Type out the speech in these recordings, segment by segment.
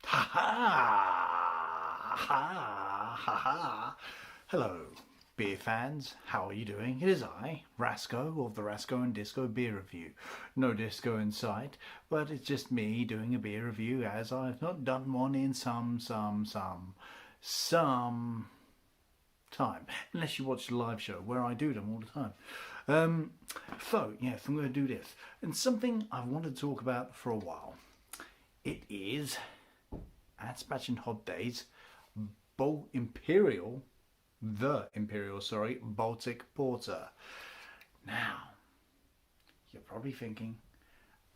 Ha ha! Ha ha ha! Hello, beer fans. How are you doing? It is I, Rasko of the Rasko and Disco Beer Review. No disco in sight, but it's just me doing a beer review as I've not done one in some time. Unless you watch the live show where I do them all the time. Yes, I'm going to do this. And something I've wanted to talk about for a while. It is Anspach Hobday's Imperial, sorry, Baltic Porter. Now, you're probably thinking,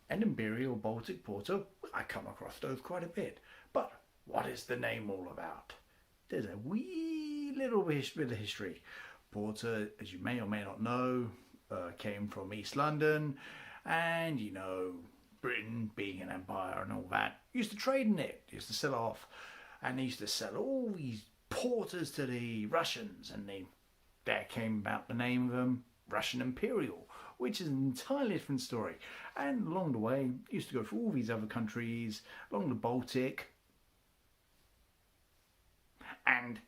an Imperial Baltic Porter, I come across those quite a bit. But what is the name all about? There's a wee little bit of history. Porter, as you may or may not know, came from East London, and Britain being an empire and all that, used to trade in it, used to sell off, and they used to sell all these porters to the Russians, and there came about the name of them, Russian Imperial, which is an entirely different story. And along the way, used to go through all these other countries, along the Baltic, and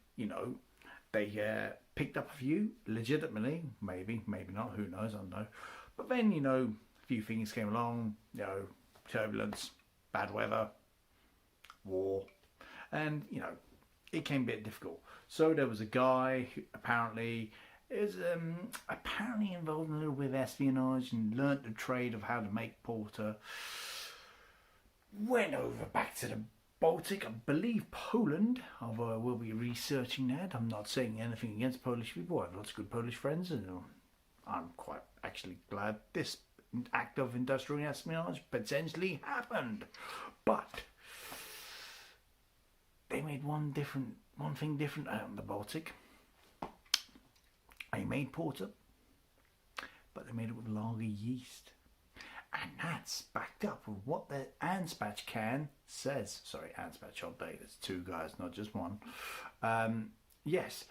they picked up a few legitimately, maybe not, who knows, I don't know. But then a few things came along, turbulence, bad weather, war, and it came a bit difficult. So there was a guy who apparently is apparently involved in a little bit of espionage and learnt the trade of how to make porter. Went over back to the Baltic, I believe Poland. Although I will be researching that. I'm not saying anything against Polish people. I have lots of good Polish friends, and I'm quite actually glad this act of industrial espionage potentially happened. But they made one thing different out in the Baltic. They made porter, but they made it with lager yeast. And that's backed up with what the Anspach can says. Sorry, Anspach Hobday. There's two guys, not just one. Yes,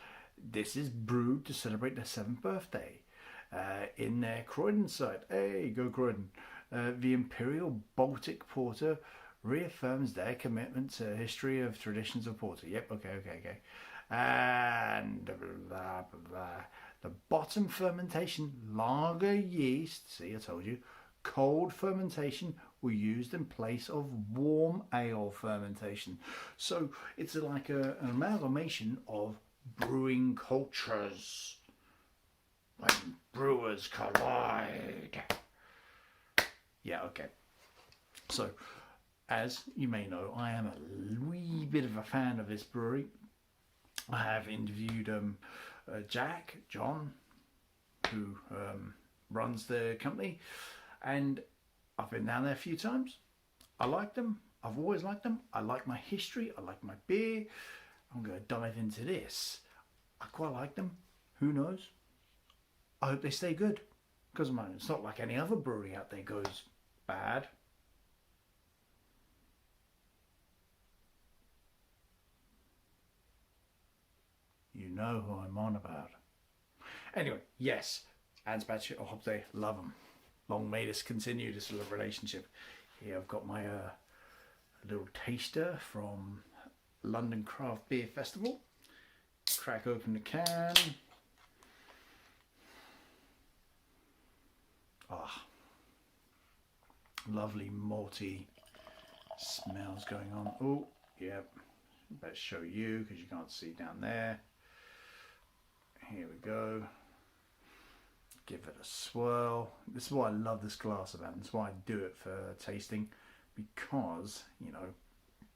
this is brewed to celebrate their 7th birthday in their Croydon site. Hey, go Croydon. The Imperial Baltic Porter reaffirms their commitment to a history of traditions of porter. Yep, okay. And blah, blah, blah. The bottom fermentation lager yeast, see, I told you, cold fermentation were used in place of warm ale fermentation. So it's like an amalgamation of brewing cultures. When brewers collide. Yeah, okay. So, as you may know, I am a wee bit of a fan of this brewery. I have interviewed John, who runs the company, and I've been down there a few times. I like them. I've always liked them. I like my history. I like my beer. I'm going to dive into this. I quite like them. Who knows? I hope they stay good. Because, man, it's not like any other brewery out there goes bad. You know who I'm on about. Anyway, yes, Anspach Hobday, love them. Long may this continue, this little relationship. Here I've got my little taster from London Craft Beer Festival. Crack open the can. Ah, lovely malty smells going on. Oh, yeah. Better show you because you can't see down there. Here we go. Give it a swirl. This is why I love this glass about. That's why I do it for tasting, because you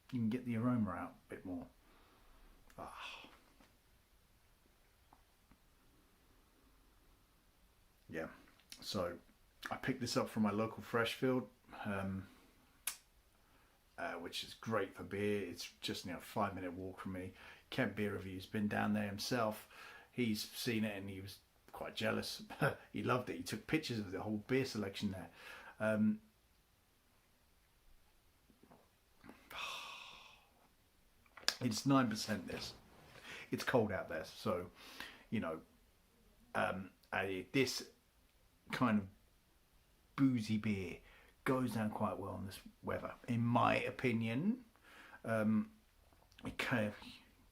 can get the aroma out a bit more. Ah. Yeah. So I picked this up from my local Freshfield, which is great for beer. It's just a 5-minute walk from me. Kent Beer Review's been down there himself. He's seen it and he was quite jealous. He loved it. He took pictures of the whole beer selection there. It's 9% this. It's cold out there, so this kind of boozy beer goes down quite well in this weather, in my opinion. It kind of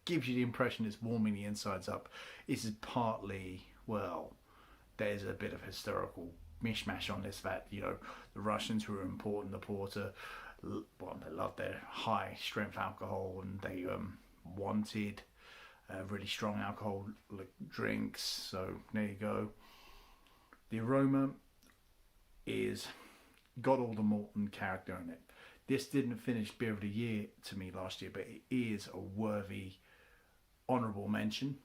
gives you the impression it's warming the insides up. This is partly, well, there's a bit of historical mishmash on this, that, you know, the Russians who were importing the porter, well, they loved their high strength alcohol, and they wanted really strong alcohol drinks. So there you go. The aroma is got all the malt and character in it. This didn't finish Beer of the Year to me last year, but it is a worthy, honourable mention.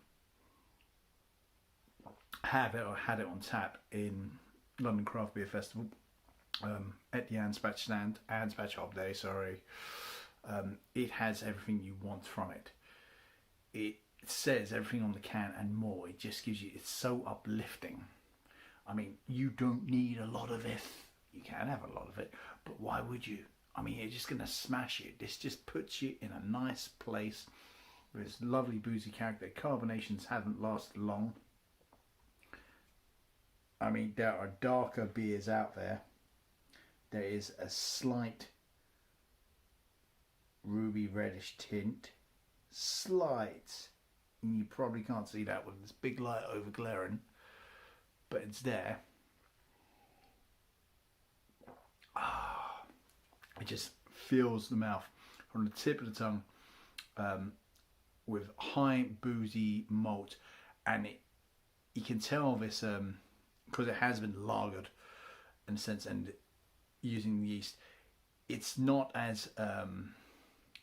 Had it on tap in London Craft Beer Festival at the Anspach stand, Anspach Hobday, sorry. It has everything you want from it. It says everything on the can and more. It just gives you, it's so uplifting. I mean, you don't need a lot of it. You can have a lot of it, but why would you? I mean, you're just going to smash it. This just puts you in a nice place with this lovely boozy character. Carbonations haven't lasted long. I mean, there are darker beers out there. There is a slight ruby reddish tint. Slight. And you probably can't see that with this big light over glaring. But it's there. It just fills the mouth from the tip of the tongue with high boozy malt, and you can tell this because it has been lagered in a sense, and using the yeast, it's not as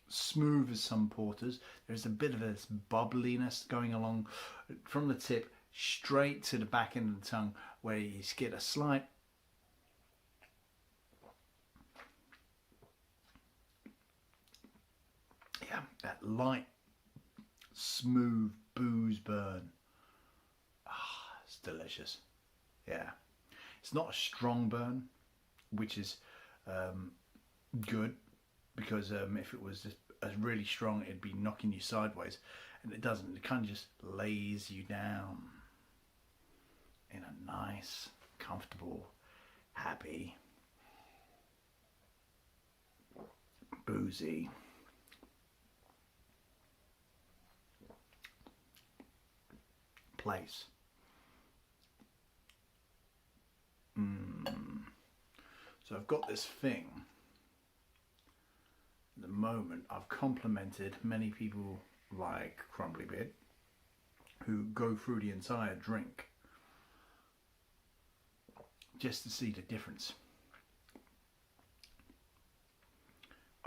smooth as some porters. There's a bit of this bubbliness going along from the tip straight to the back end of the tongue, where you get a slight that light, smooth booze burn. It's delicious. Yeah, it's not a strong burn, which is good, because if it was just really strong, it'd be knocking you sideways, and it doesn't. It kind of just lays you down in a nice, comfortable, happy, boozy place. So I've got this thing. At the moment, I've complimented many people like Crumbly Beard, who go through the entire drink just to see the difference.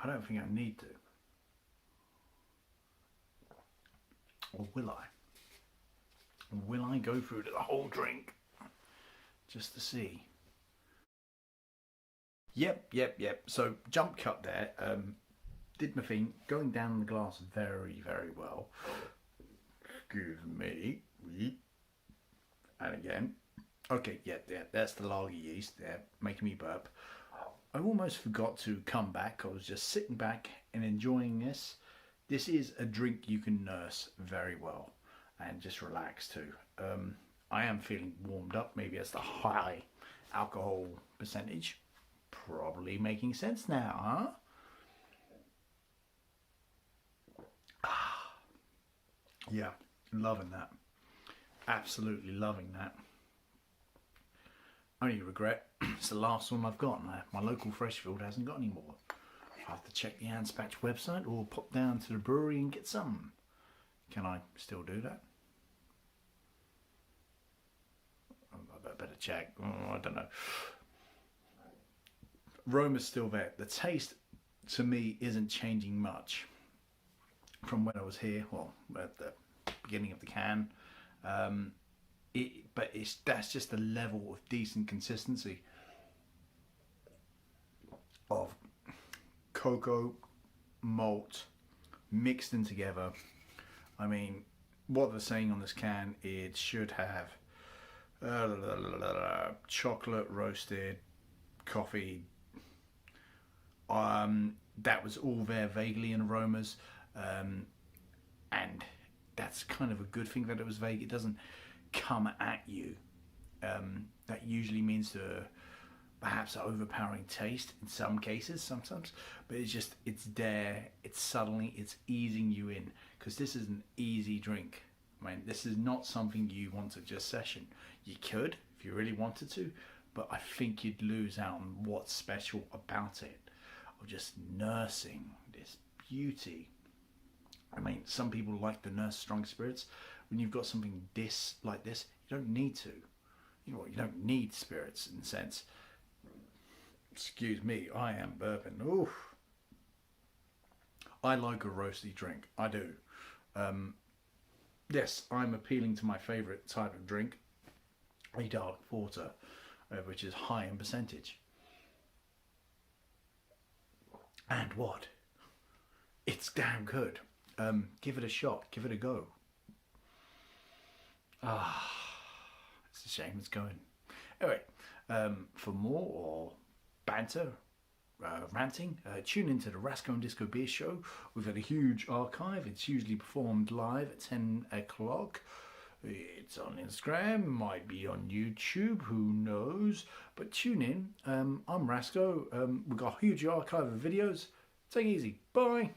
I don't think I need to. Or will I? Will I go through the whole drink just to see? Yep. So jump cut there. Did my thing, going down the glass very, very well. Excuse me. And again. Okay, yeah, that's the lager yeast there, making me burp. I almost forgot to come back. I was just sitting back and enjoying this. This is a drink you can nurse very well and just relax to. I am feeling warmed up. Maybe that's the high alcohol percentage. Probably making sense now, huh? Yeah, loving that. Absolutely loving that. Only regret, it's the last one I've got. My local Freshfield hasn't got any more. I'll have to check the Anspach website or pop down to the brewery and get some. Can I still do that? I better check. I don't know. Aroma's still there. The taste, to me, isn't changing much from when I was here. Well, at the beginning of the can. But that's just the level of decent consistency of cocoa, malt, mixed in together. I mean, what they're saying on this can, it should have chocolate, roasted, coffee. That was all there vaguely in aromas, and that's kind of a good thing that it was vague. It doesn't come at you. That usually means perhaps an overpowering taste in some cases, sometimes, but it's there, it's suddenly, it's easing you in, because this is an easy drink. I mean, this is not something you want to just session. You could, if you really wanted to, but I think you'd lose out on what's special about it, of just nursing this beauty. I mean, some people like to nurse strong spirits. When you've got something like this, you don't need to. You know what? You don't need spirits in the sense. Excuse me, I am burping. Ooh. I like a roasty drink. I do. Yes, I'm appealing to my favourite type of drink, a dark porter, which is high in percentage. And what? It's damn good. Give it a shot. Give it a go. It's a shame it's going. Anyway, for more or banter, ranting, tune into the Rasko and Disco Beer Show. We've got a huge archive. It's usually performed live at 10 o'clock. It's on Instagram, might be on YouTube, who knows. But tune in. I'm Rasko. We've got a huge archive of videos. Take it easy. Bye.